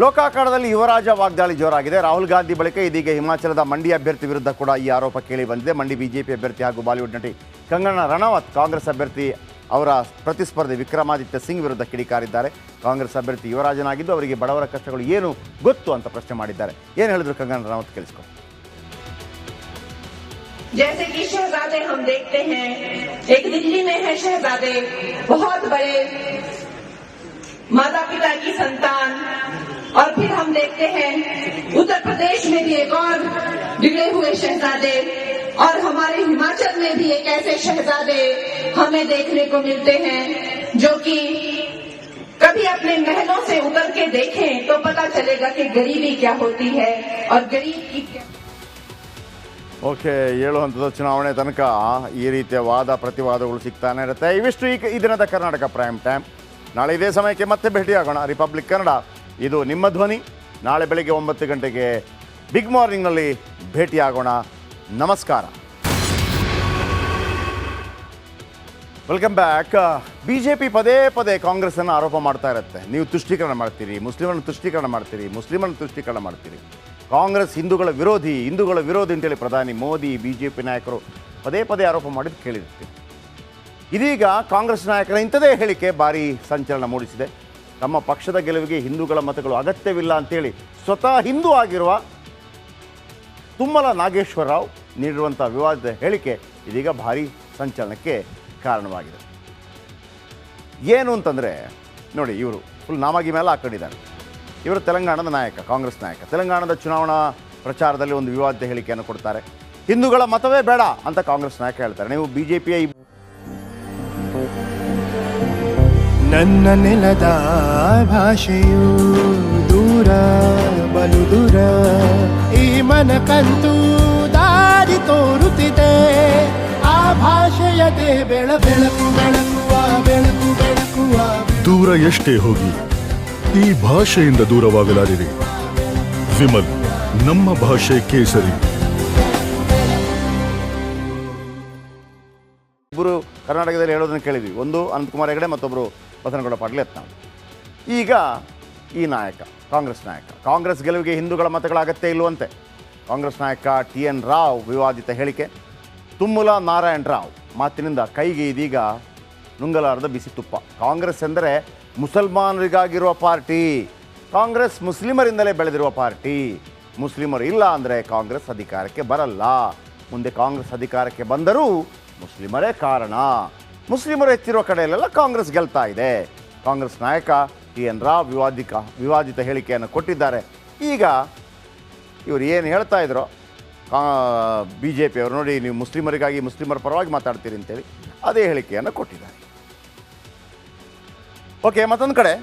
ಲೋಕಾಖಾಡದಲ್ಲಿ ಯುವರಾಜ ವಾಗ್ದಾಳಿ ಜೋರಾಗಿದೆ. ರಾಹುಲ್ ಗಾಂಧಿ ಬಳಿಕ ಇದೀಗ ಹಿಮಾಚಲದ ಮಂಡಿ ಅಭ್ಯರ್ಥಿ ವಿರುದ್ಧ ಕೂಡ ಈ ಆರೋಪ ಕೇಳಿ ಬಂದಿದೆ. ಮಂಡಿ ಬಿಜೆಪಿ ಅಭ್ಯರ್ಥಿ ಹಾಗೂ ಬಾಲಿವುಡ್ ನಟಿ ಕಂಗನಾ ರನೌತ್ ಕಾಂಗ್ರೆಸ್ ಅಭ್ಯರ್ಥಿ ಅವರ ಪ್ರತಿಸ್ಪರ್ಧಿ ವಿಕ್ರಮಾದಿತ್ಯ ಸಿಂಗ್ ವಿರುದ್ಧ ಕಿಡಿಕಾರಿದ್ದಾರೆ. ಕಾಂಗ್ರೆಸ್ ಅಭ್ಯರ್ಥಿ ಯುವರಾಜನಾಗಿದ್ದು ಅವರಿಗೆ ಬಡವರ ಕಷ್ಟಗಳು ಏನು ಗೊತ್ತು ಅಂತ ಪ್ರಶ್ನೆ ಮಾಡಿದ್ದಾರೆ. ಏನು ಹೇಳಿದ್ರು ಕಂಗನಾ ರನೌತ್ ಕೇಳಿಸ್ಕೊ. जैसे कि शहजादे हम देखते हैं, एक दिल्ली में है शहजादे, बहुत बड़े माता पिता की संतान, और फिर हम देखते हैं उत्तर प्रदेश में भी एक और बिगड़े हुए शहजादे, और हमारे हिमाचल में भी एक ऐसे शहजादे हमें देखने को मिलते हैं जो कि कभी अपने महलों से उतर के देखें तो पता चलेगा कि गरीबी क्या होती है और गरीब की क्या. ಓಕೆ, 7 ಹಂತದ ಚುನಾವಣೆ ತನಕ ಈ ರೀತಿಯ ವಾದ ಪ್ರತಿವಾದಗಳು ಸಿಗ್ತಾನೆ ಇರುತ್ತೆ. ಇವಿಷ್ಟು ಈ ದಿನದ ಕರ್ನಾಟಕ ಪ್ರೈಮ್ ಟೈಮ್. ನಾಳೆ ಇದೇ ಸಮಯಕ್ಕೆ ಮತ್ತೆ ಭೇಟಿಯಾಗೋಣ. ರಿಪಬ್ಲಿಕ್ ಕನ್ನಡ, ಇದು ನಿಮ್ಮ ಧ್ವನಿ. ನಾಳೆ ಬೆಳಗ್ಗೆ 9 ಗಂಟೆಗೆ ಬಿಗ್ ಮಾರ್ನಿಂಗ್ನಲ್ಲಿ ಭೇಟಿಯಾಗೋಣ. ನಮಸ್ಕಾರ. Welcome back. ಬಿಜೆಪಿ ಪದೇ ಪದೇ ಕಾಂಗ್ರೆಸ್ಸನ್ನು ಆರೋಪ ಮಾಡ್ತಾ ಇರುತ್ತೆ. ನೀವು ತುಷ್ಟೀಕರಣ ಮಾಡ್ತೀರಿ, ಮುಸ್ಲಿಮರನ್ನು ತುಷ್ಟೀಕರಣ ಮಾಡ್ತೀರಿ. ಕಾಂಗ್ರೆಸ್ ಹಿಂದೂಗಳ ವಿರೋಧಿ ಅಂತೇಳಿ ಪ್ರಧಾನಿ ಮೋದಿ ಬಿಜೆಪಿ ನಾಯಕರು ಪದೇ ಪದೇ ಆರೋಪ ಮಾಡಿದ್ದು ಕೇಳಿರ್ತೀವಿ. ಇದೀಗ ಕಾಂಗ್ರೆಸ್ ನಾಯಕರ ಇಂಥದೇ ಹೇಳಿಕೆ ಭಾರಿ ಸಂಚಲನ ಮೂಡಿಸಿದೆ. ತಮ್ಮ ಪಕ್ಷದ ಗೆಲುವಿಗೆ ಹಿಂದೂಗಳ ಮತಗಳು ಅಗತ್ಯವಿಲ್ಲ ಅಂತೇಳಿ ಸ್ವತಃ ಹಿಂದೂ ಆಗಿರುವ ತುಮ್ಮಲ ನಾಗೇಶ್ವರ ರಾವ್ ನೀಡಿರುವಂಥ ವಿವಾದದ ಹೇಳಿಕೆ ಇದೀಗ ಭಾರಿ ಸಂಚಲನಕ್ಕೆ ಕಾರಣವಾಗಿದೆ. ಏನು ಅಂತಂದರೆ ನೋಡಿ, ಇವರು ಫುಲ್ ನಾಮಾಗಿ ಮೇಲೆ ಹಾಕೊಂಡಿದ್ದಾರೆ. ಇವರು ತೆಲಂಗಾಣದ ನಾಯಕ, ಕಾಂಗ್ರೆಸ್ ನಾಯಕ. ತೆಲಂಗಾಣದ ಚುನಾವಣಾ ಪ್ರಚಾರದಲ್ಲಿ ಒಂದು ವಿವಾದಿತ ಹೇಳಿಕೆಯನ್ನು ಕೊಡ್ತಾರೆ. ಹಿಂದೂಗಳ ಮತವೇ ಬೇಡ ಅಂತ ಕಾಂಗ್ರೆಸ್ ನಾಯಕ ಹೇಳ್ತಾರೆ. ನೀವು ಬಿಜೆಪಿಯ ನನ್ನ ನೆಲದ ಭಾಷೆಯು ದೂರ ಬಲು ದೂರ, ಈ ಮನಕಂತೂ ದಾರಿ ತೋರುತ್ತಿದೆ. ಆ ಭಾಷೆಯದೇ ಬೆಳಕುವ ದೂರ ಎಷ್ಟೇ ಹೋಗಿ ಈ ಭಾಷೆಯಿಂದ ದೂರವಾಗಲಾರಿರಿ. ವಿಮಲ್, ನಮ್ಮ ಭಾಷೆ ಕೇಸರಿ. ಇಬ್ಬರು ಕರ್ನಾಟಕದಲ್ಲಿ ಹೇಳೋದನ್ನು ಕೇಳಿದ್ವಿ. ಒಂದು ಅನಂತಕುಮಾರ್ ಹೆಗಡೆ, ಮತ್ತೊಬ್ಬರು ಬಸನಗೌಡ ಪಾಟೀಲ್ ಯತ್ನಾಳ್. ಈಗ ಈ ನಾಯಕ, ಕಾಂಗ್ರೆಸ್ ನಾಯಕ, ಕಾಂಗ್ರೆಸ್ ಗೆಲುವಿಗೆ ಹಿಂದೂಗಳ ಮತಗಳ ಅಗತ್ಯ ಇಲ್ಲವಂತೆ. ಕಾಂಗ್ರೆಸ್ ನಾಯಕ TN ರಾವ್ ವಿವಾದಿತ ಹೇಳಿಕೆ. ತುಮ್ಮಲ ನಾರಾಯಣ್ ರಾವ್ ಮಾತಿನಿಂದ ಕೈಗೆ ಇದೀಗ ನುಂಗಲಾರದ ಬಿಸಿ ತುಪ್ಪ. ಕಾಂಗ್ರೆಸ್ ಎಂದರೆ ಮುಸಲ್ಮಾನರಿಗಾಗಿರುವ ಪಾರ್ಟಿ. ಕಾಂಗ್ರೆಸ್ ಮುಸ್ಲಿಮರಿಂದಲೇ ಬೆಳೆದಿರುವ ಪಾರ್ಟಿ. ಮುಸ್ಲಿಮರು ಇಲ್ಲ ಅಂದರೆ ಕಾಂಗ್ರೆಸ್ ಅಧಿಕಾರಕ್ಕೆ ಬರಲ್ಲ. ಮುಂದೆ ಕಾಂಗ್ರೆಸ್ ಅಧಿಕಾರಕ್ಕೆ ಬಂದರೂ ಮುಸ್ಲಿಮರೇ ಕಾರಣ. ಮುಸ್ಲಿಮರು ಹೆಚ್ಚಿರುವ ಕಡೆಯಲ್ಲೆಲ್ಲ ಕಾಂಗ್ರೆಸ್ ಗೆಲ್ತಾ ಇದೆ. ಕಾಂಗ್ರೆಸ್ ನಾಯಕ TN ರಾವ್ ವಿವಾದಿತ ಹೇಳಿಕೆಯನ್ನು ಕೊಟ್ಟಿದ್ದಾರೆ. ಈಗ ಇವರು ಏನು ಹೇಳ್ತಾ ಇದ್ರು, BJP ಅವರು ನೋಡಿ, ನೀವು ಮುಸ್ಲಿಮರಿಗಾಗಿ ಮುಸ್ಲಿಮರ ಪರವಾಗಿ ಮಾತಾಡ್ತೀರಿ ಅಂತೇಳಿ ಅದೇ ಹೇಳಿಕೆಯನ್ನು ಕೊಟ್ಟಿದ್ದಾರೆ. ಓಕೆ, ಮತ್ತೊಂದು ಕಡೆ